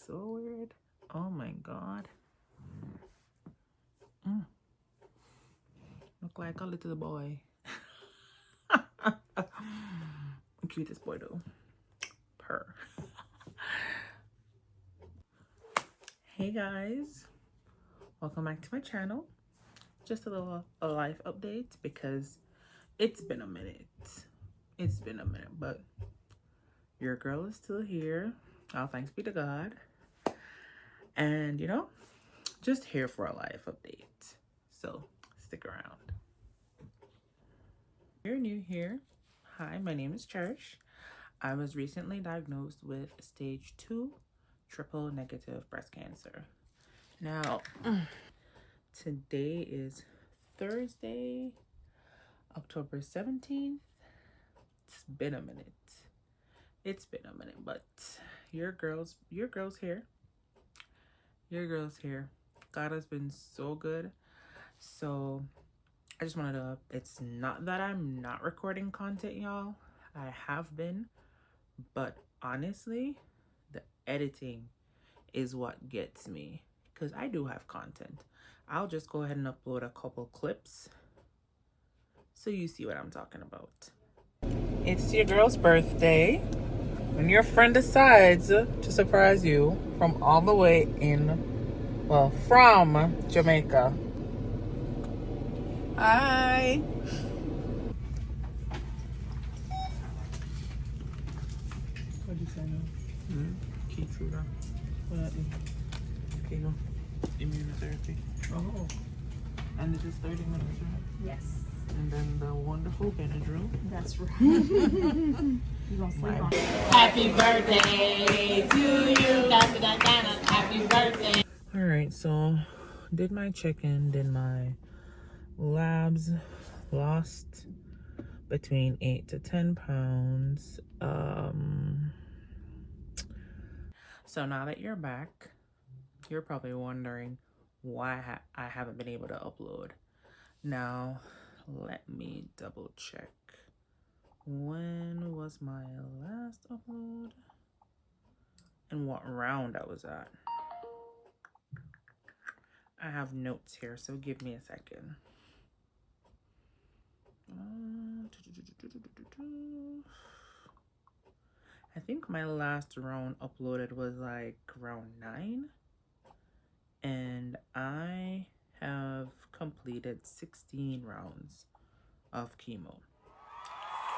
so weird. Oh my god. Look like a little boy. Cutest boy though. Purr. Hey guys, welcome back to my channel. Just a little life update because it's been a minute. But your girl is still here. All thanks be to God. And you know, just here for a life update. So stick around. If you're new here, hi, my name is Cherish. I was recently diagnosed with stage 2 triple negative breast cancer. Now, today is Thursday, October 17th. It's been a minute. But your girl's here. Your girl's here. God has been so good. So I just wanted to, it's not that I'm not recording content, y'all. I have been, but honestly, the editing is what gets me, because I do have content. I'll just go ahead and upload a couple clips so you see what I'm talking about. It's your girl's birthday when your friend decides to surprise you from all the way from Jamaica. Hi. What do you say now? Keytruda. Okay, no. Immunotherapy. Oh. And this is 30 minutes, right? Yes. And then the wonderful Benadryl. That's right. You gonna sleep on it. Happy birthday to you. Happy birthday. All right, so did my check-in, did my labs, lost between 8 to 10 pounds. So now that you're back, you're probably wondering why I haven't been able to upload. Now, let me double check. When was my last upload? And what round I was at? I have notes here, so give me a second. I think my last round uploaded was like round 9. And I have completed 16 rounds of chemo.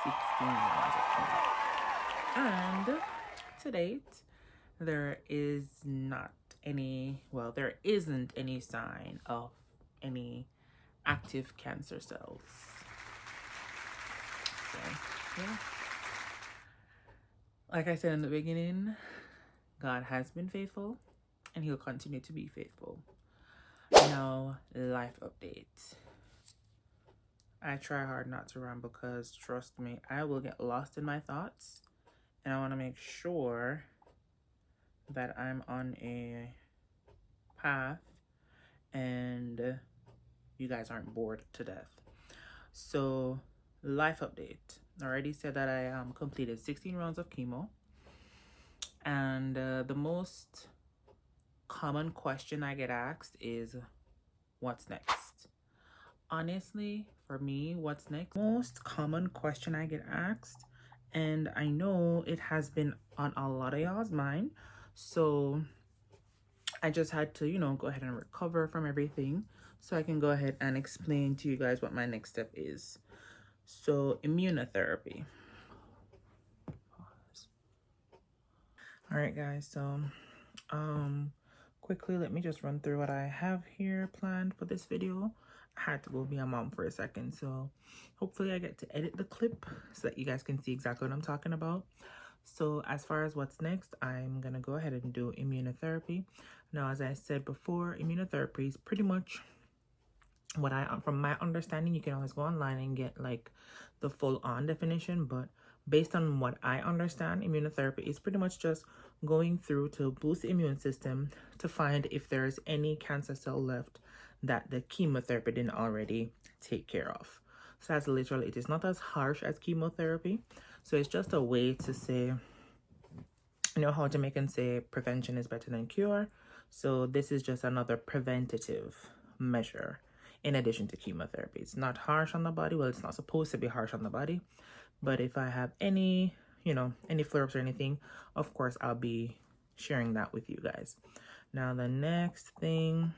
16 rounds of chemo. And to date, there isn't any sign of any active cancer cells. So, yeah. Like I said in the beginning, God has been faithful and he'll continue to be faithful. Now, life update. I try hard not to run because, trust me, I will get lost in my thoughts. And I want to make sure that I'm on a path and you guys aren't bored to death. So, life update. I already said that I completed 16 rounds of chemo. And the most common question I get asked is, what's next? Honestly, for me, what's next? Most common question I get asked, and I know it has been on a lot of y'all's mind, so I just had to, go ahead and recover from everything so I can go ahead and explain to you guys what my next step is. So, immunotherapy. All right, guys, so quickly, let me just run through what I have here planned for this video. I had to go be a mom for a second, so hopefully I get to edit the clip so that you guys can see exactly what I'm talking about. So as far as what's next, I'm gonna go ahead and do immunotherapy. Now, as I said before, immunotherapy is pretty much what from my understanding, you can always go online and get like the full-on definition, but based on what I understand, immunotherapy is pretty much just going through to boost the immune system to find if there's any cancer cell left that the chemotherapy didn't already take care of. So that's literally it. It's not as harsh as chemotherapy. So it's just a way to say, You know how Jamaicans say prevention is better than cure? So this is just another preventative measure in addition to chemotherapy. It's not harsh on the body. Well, it's not supposed to be harsh on the body. But if I have any, any flare-ups or anything, of course, I'll be sharing that with you guys. Now, the next thing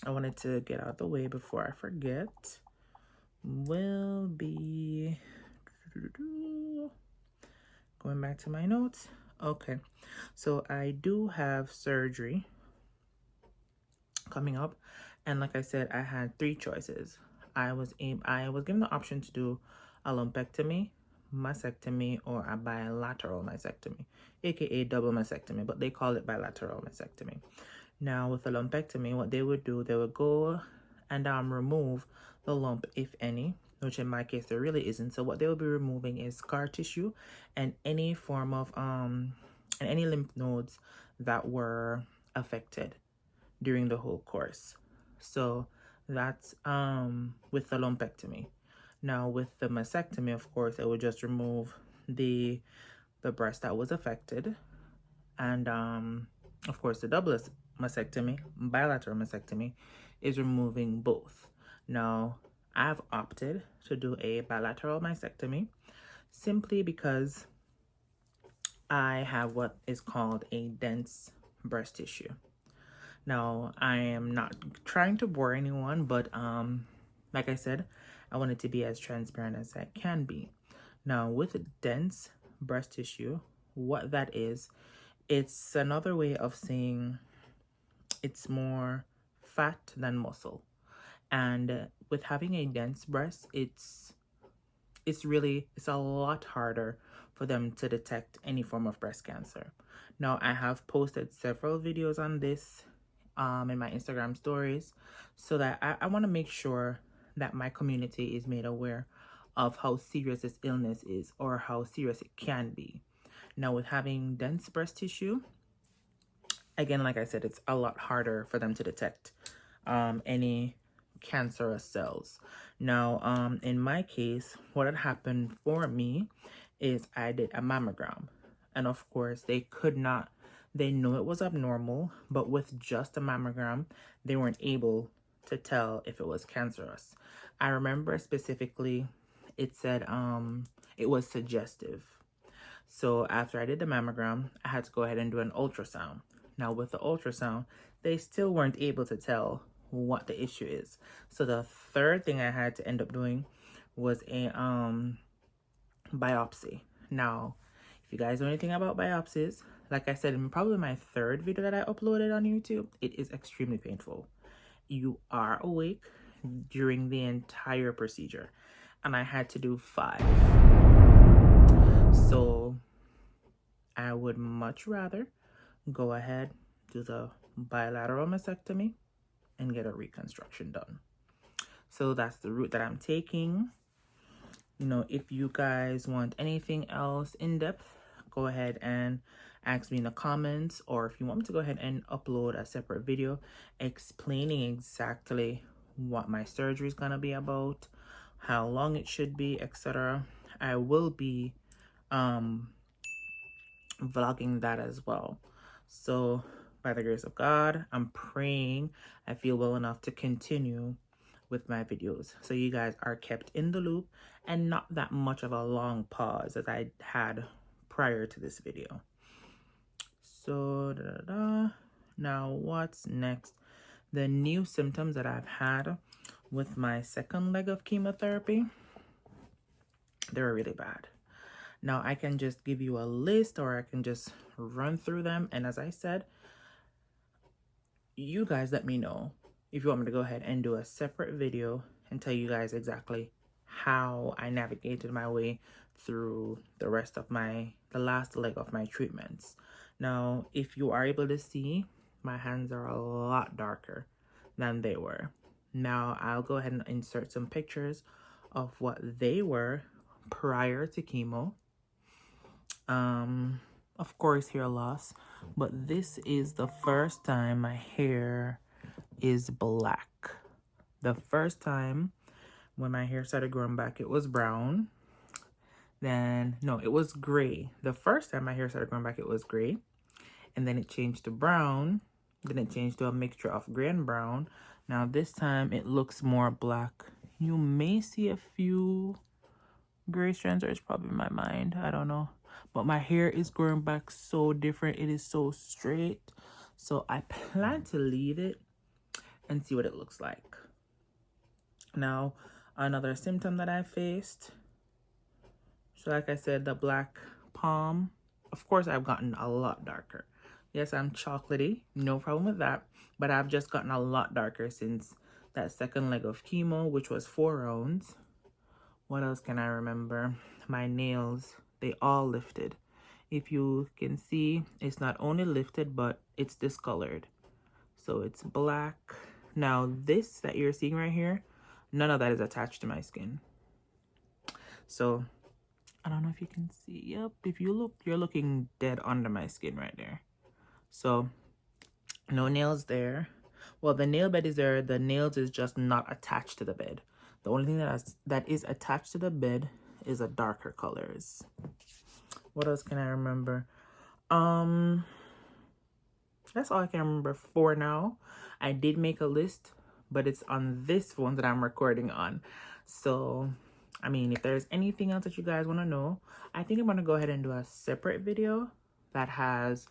I wanted to get out of the way before I forget will be going back to my notes. Okay, so I do have surgery coming up, and like I said, I had 3 choices. I was given the option to do a lumpectomy, mastectomy, or a bilateral mastectomy, aka double mastectomy, but they call it bilateral mastectomy. Now, with a lumpectomy, what they would do, they would go and remove the lump, if any, which in my case there really isn't. So what they will be removing is scar tissue and any form of and any lymph nodes that were affected during the whole course. So that's with the lumpectomy. Now with the mastectomy, of course, it would just remove the breast that was affected, and of course the double mastectomy, bilateral mastectomy, is removing both. Now I've opted to do a bilateral mastectomy simply because I have what is called a dense breast tissue. Now, I am not trying to bore anyone, but like I said, I wanted to be as transparent as I can be. Now, with dense breast tissue, what that is, it's another way of saying it's more fat than muscle. And with having a dense breast, it's a lot harder for them to detect any form of breast cancer. Now, I have posted several videos on this in my Instagram stories, so that I want to make sure that my community is made aware of how serious this illness is, or how serious it can be. Now, with having dense breast tissue, again, like I said, it's a lot harder for them to detect any cancerous cells. Now, in my case, what had happened for me is I did a mammogram, and of course they knew it was abnormal, but with just a mammogram, they weren't able to tell if it was cancerous. I remember specifically it said it was suggestive. So after I did the mammogram, I had to go ahead and do an ultrasound. Now with the ultrasound, they still weren't able to tell what the issue is. So the third thing I had to end up doing was a biopsy. Now, if you guys know anything about biopsies, like I said in probably my 3rd video that I uploaded on YouTube, it is extremely painful. You are awake during the entire procedure, and I had to do 5. So I would much rather go ahead, do the bilateral mastectomy, and get a reconstruction done. So that's the route that I'm taking. If you guys want anything else in depth, go ahead and ask me in the comments, or if you want me to go ahead and upload a separate video explaining exactly what my surgery is gonna be about, how long it should be, etc. I will be vlogging that as well. So by the grace of God, I'm praying I feel well enough to continue with my videos, so you guys are kept in the loop and not that much of a long pause as I had prior to this video. So now what's next? The new symptoms that I've had with my 2nd leg of chemotherapy, they were really bad. Now I can just give you a list, or I can just run through them, and as I said, you guys let me know if you want me to go ahead and do a separate video and tell you guys exactly how I navigated my way through the rest of the last leg of my treatments. Now, if you are able to see, my hands are a lot darker than they were. Now, I'll go ahead and insert some pictures of what they were prior to chemo. Of course, hair loss, but this is the first time my hair is black. The first time when my hair started growing back, it was brown. Then, no, it was gray. The first time my hair started growing back, it was gray. And then it changed to brown. Then it changed to a mixture of gray and brown. Now this time it looks more black. You may see a few gray strands, or it's probably my mind. I don't know. But my hair is growing back so different. It is so straight. So I plan to leave it and see what it looks like. Now, another symptom that I faced. So like I said, the black palm. Of course, I've gotten a lot darker. Yes, I'm chocolatey. No problem with that. But I've just gotten a lot darker since that second leg of chemo, which was 4 rounds. What else can I remember? My nails, they all lifted. If you can see, it's not only lifted, but it's discolored. So it's black. Now this that you're seeing right here, none of that is attached to my skin. So I don't know if you can see. Yep, if you look, you're looking dead under my skin right there. So no nails there. Well, the nail bed is there. The nails is just not attached to the bed. The only thing that is attached to the bed is a darker colors. What else can I remember? That's all I can remember for now. I did make a list, but it's on this phone that I'm recording on. So, I mean, if there's anything else that you guys want to know, I think I'm going to go ahead and do a separate video that has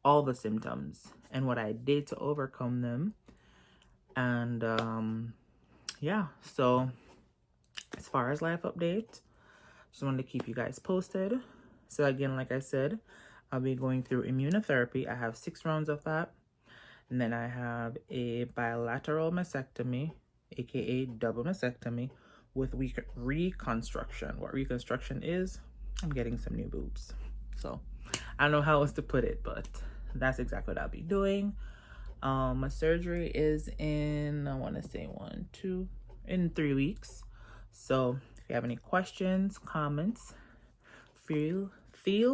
all the symptoms and what I did to overcome them. And yeah, so as far as life update, just wanted to keep you guys posted. So again, like I said, I'll be going through immunotherapy. I have 6 rounds of that. And then I have a bilateral mastectomy, aka double mastectomy, with reconstruction. What reconstruction is, I'm getting some new boobs. So I don't know how else to put it, but that's exactly what I'll be doing. My surgery is in, I want to say in 3 weeks. So if you have any questions, comments, feel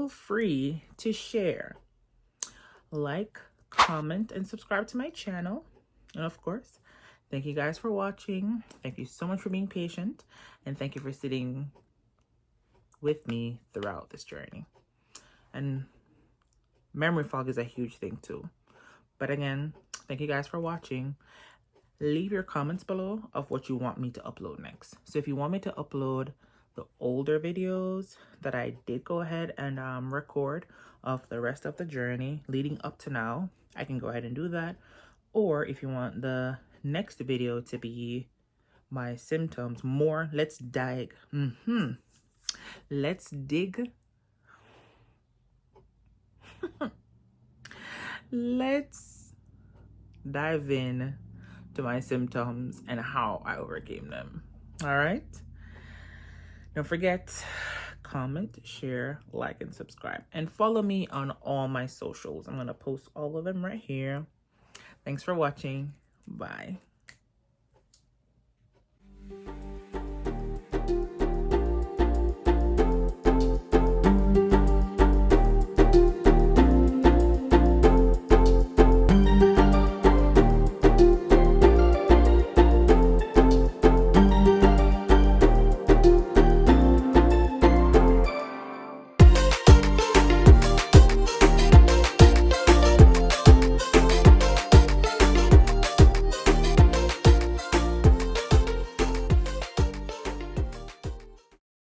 free to share. Like, comment, and subscribe to my channel. And of course, thank you guys for watching. Thank you so much for being patient. And thank you for sitting with me throughout this journey. And memory fog is a huge thing too. But again, thank you guys for watching. Leave your comments below of what you want me to upload next. So if you want me to upload the older videos that I did go ahead and record of the rest of the journey leading up to now, I can go ahead and do that. Or if you want the next video to be my symptoms more, let's dig. Let's dig. Let's dive in to my symptoms and how I overcame them. All right. Don't forget, comment, share, like, and subscribe. And follow me on all my socials. I'm going to post all of them right here. Thanks for watching. Bye.